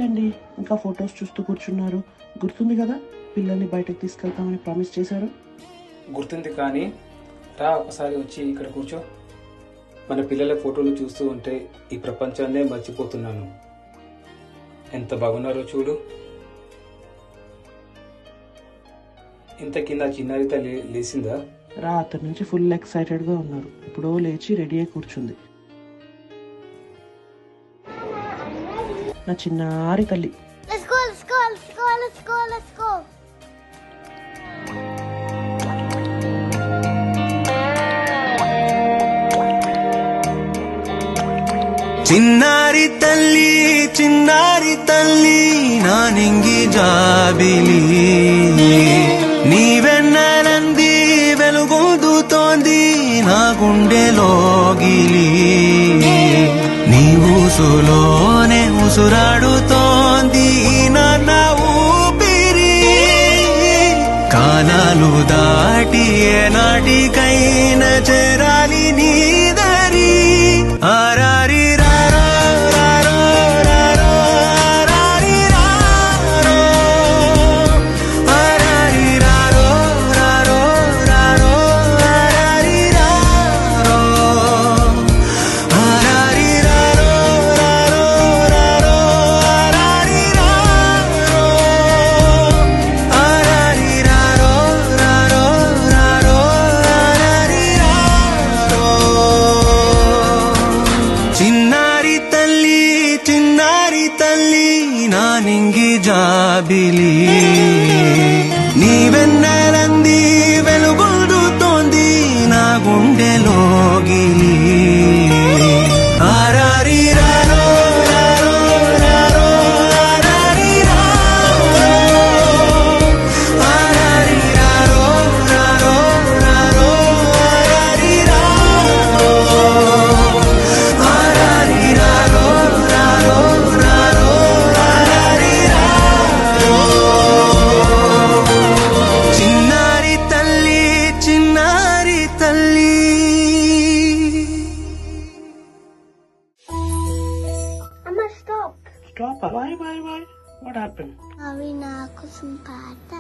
ఏంటండి ఇంకా ఫొటోస్ చూస్తూ కూర్చున్నారు? గుర్తుంది కదా పిల్లల్ని బయటకు తీసుకెళ్తామని ప్రామిస్ చేశారు. గుర్తుంది, కానీ రా ఒకసారి వచ్చి ఇక్కడ కూర్చో. మన పిల్లల ఫోటోలు చూస్తూ ఉంటే ఈ ప్రపంచాన్నే మర్చిపోతున్నాను. ఎంత బాగున్నారో చూడు. ఇంతకీ నా చిన్నారి తల్లి లేచిందా? రాత్రి నుంచి ఫుల్ ఎక్సైటెడ్ గా ఉన్నారు. ఇప్పుడు లేచి రెడీ అయి కూర్చుంది. నా చిన్నారి తల్లి. Let's go, let's go, let's go, let's go, let's go. చిన్నారి తల్లి నా నింగి జాబిలి, నీవెన్నెలంది వెలుగొందుతోంది నా గుండెలోగిలి, నీ ఊసులోనే ఉసురాడుతోంది నా ఊపిరి, కాలాలు దాటి ఏనాటికైనా చేరాలి నీ దరి. ఆరారి నా నింగి జాబిలి, నీవెన్నెలంది వెలుగొందుతోంది నా గుండెలోగిలి. ఆరారి రారో రారో రారో ఆరారి రారో, ఆరారి రారో రారో రారో ఆరారి రారో, ఆరారి రారో రారో రారో. Amma, stop. Stop. Why? What happened? Avi, నాకు సింపాత.